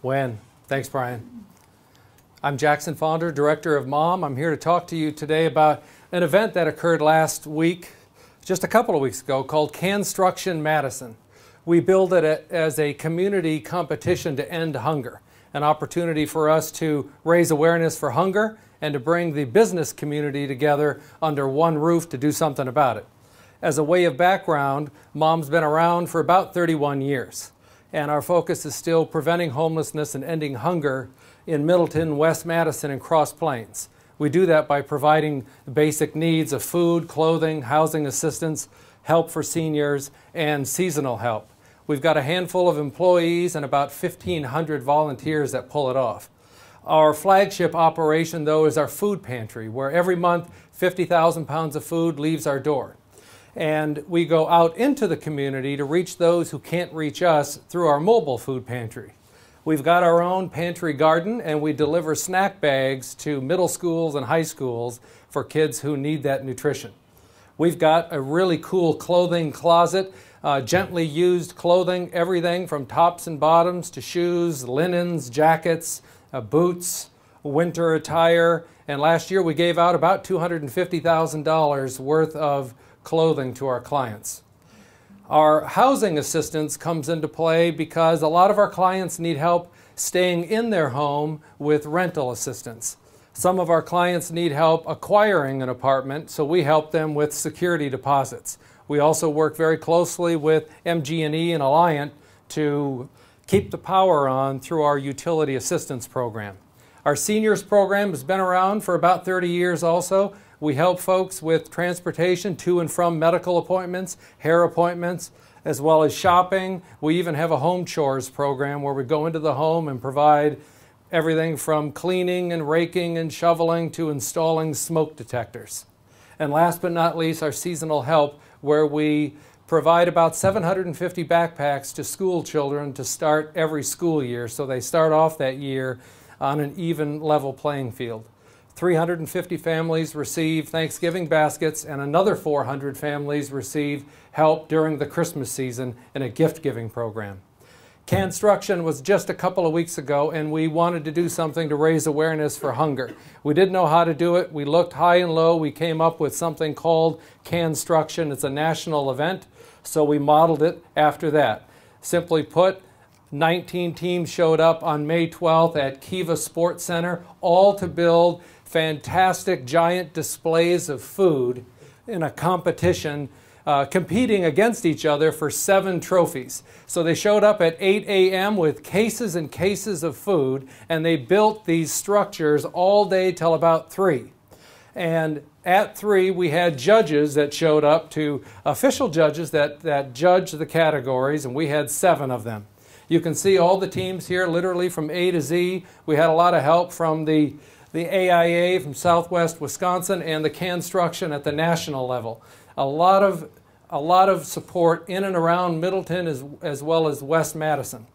When? Thanks, Brian. I'm Jackson Fonder, Director of MOM. I'm here to talk to you today about an event that occurred last week, just a couple of weeks ago, called CANstruction Madison. We billed it as a community competition to end hunger, an opportunity for us to raise awareness for hunger and to bring the business community together under one roof to do something about it. As a way of background, MOM's been around for about 31 years, and our focus is still preventing homelessness and ending hunger in Middleton, West Madison, and Cross Plains. We do that by providing the basic needs of food, clothing, housing assistance, help for seniors, and seasonal help. We've got a handful of employees and about 1,500 volunteers that pull it off. Our flagship operation, though, is our food pantry, where every month 50,000 pounds of food leaves our door. And we go out into the community to reach those who can't reach us through our mobile food pantry. We've got our own pantry garden, and we deliver snack bags to middle schools and high schools for kids who need that nutrition. We've got a really cool clothing closet, gently used clothing, everything from tops and bottoms to shoes, linens, jackets, boots, winter attire. And last year we gave out about $250,000 worth of clothing to our clients. Our housing assistance comes into play because a lot of our clients need help staying in their home with rental assistance. Some of our clients need help acquiring an apartment, so we help them with security deposits. We also work very closely with MG&E and Alliant to keep the power on through our utility assistance program. Our seniors program has been around for about 30 years also. We help folks with transportation to and from medical appointments, hair appointments, as well as shopping. We even have a home chores program where we go into the home and provide everything from cleaning and raking and shoveling to installing smoke detectors. And last but not least, our seasonal help, where we provide about 750 backpacks to school children to start every school year, so they start off that year on an even level playing field. 350 families receive Thanksgiving baskets, and another 400 families receive help during the Christmas season in a gift-giving program. CANstruction was just a couple of weeks ago, and we wanted to do something to raise awareness for hunger. We didn't know how to do it. We looked high and low. We came up with something called CANstruction. It's a national event, so we modeled it after that. Simply put, 19 teams showed up on May 12th at Kiva Sports Center, all to build fantastic giant displays of food in a competition, competing against each other for 7 trophies. So they showed up at 8 a.m. with cases and cases of food, and they built these structures all day till about 3. And at 3, we had judges that showed up, official judges that judged the categories, and we had 7 of them. You can see all the teams here, literally from A to Z. We had a lot of help from the AIA from Southwest Wisconsin and the CANstruction at the national level. A lot of support in and around Middleton as well as West Madison,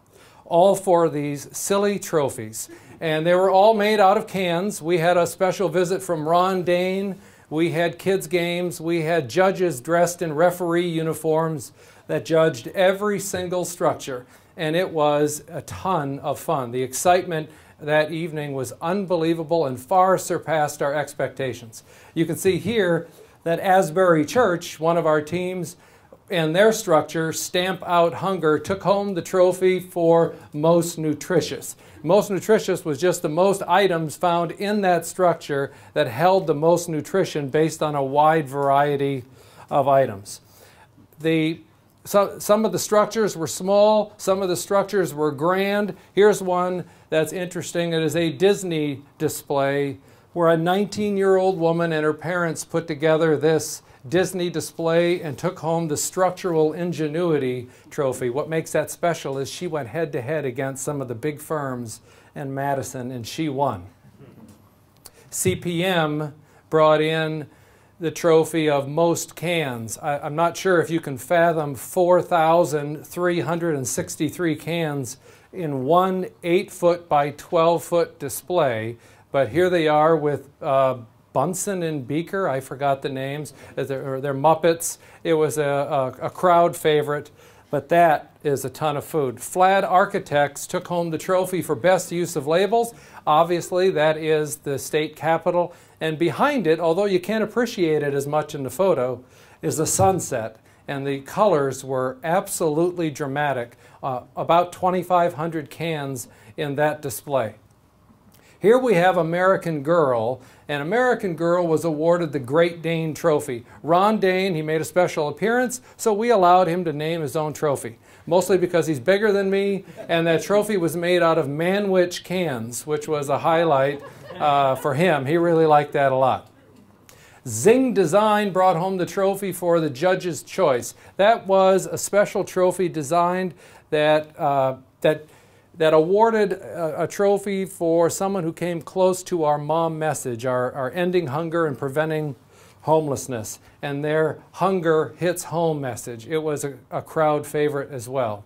all for these silly trophies. And they were all made out of cans. We had a special visit from Ron Dane. We had kids games. We had judges dressed in referee uniforms that judged every single structure. And it was a ton of fun. The excitement that evening was unbelievable and far surpassed our expectations. You can see here that Asbury Church, one of our teams, and their structure, Stamp Out Hunger, took home the trophy for most nutritious. Most nutritious was just the most items found in that structure that held the most nutrition based on a wide variety of items. Some of the structures were small, some of the structures were grand. Here's one that's interesting. It is a Disney display where a 19-year-old woman and her parents put together this Disney display and took home the Structural Ingenuity Trophy. What makes that special is she went head-to-head against some of the big firms in Madison, and she won. CPM brought in the trophy of most cans. I'm not sure if you can fathom 4,363 cans in one 8-foot by 12-foot display, but here they are with Bunsen and Beaker, I forgot the names, they're Muppets. It was a crowd favorite. But that is a ton of food. Flad Architects took home the trophy for best use of labels. Obviously, that is the state capitol. And behind it, although you can't appreciate it as much in the photo, is the sunset. And the colors were absolutely dramatic. About 2,500 cans in that display. Here we have American Girl, and American Girl was awarded the Great Dane Trophy. Ron Dane, he made a special appearance, so we allowed him to name his own trophy. Mostly because he's bigger than me, and that trophy was made out of Manwich cans, which was a highlight for him. He really liked that a lot. Zing Design brought home the trophy for the Judge's Choice. That was a special trophy designed that awarded a trophy for someone who came close to our mom message, our ending hunger and preventing homelessness, and their hunger hits home message. It was a crowd favorite as well.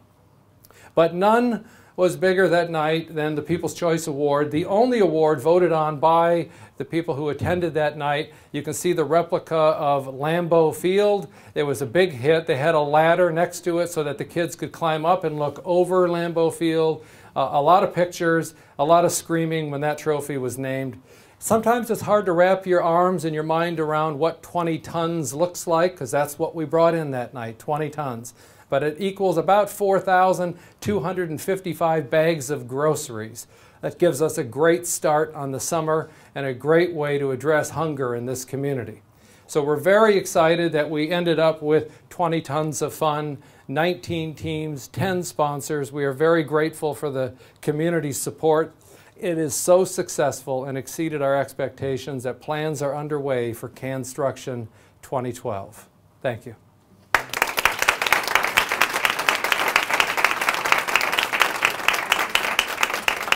But none was bigger that night than the People's Choice Award, the only award voted on by the people who attended that night. You can see the replica of Lambeau Field. It was a big hit. They had a ladder next to it so that the kids could climb up and look over Lambeau Field. A lot of pictures, a lot of screaming when that trophy was named. Sometimes it's hard to wrap your arms and your mind around what 20 tons looks like, because that's what we brought in that night, 20 tons. But it equals about 4,255 bags of groceries. That gives us a great start on the summer and a great way to address hunger in this community. So we're very excited that we ended up with 20 tons of fun, 19 teams, 10 sponsors. We are very grateful for the community's support. It is so successful and exceeded our expectations that plans are underway for CANstruction 2012. Thank you.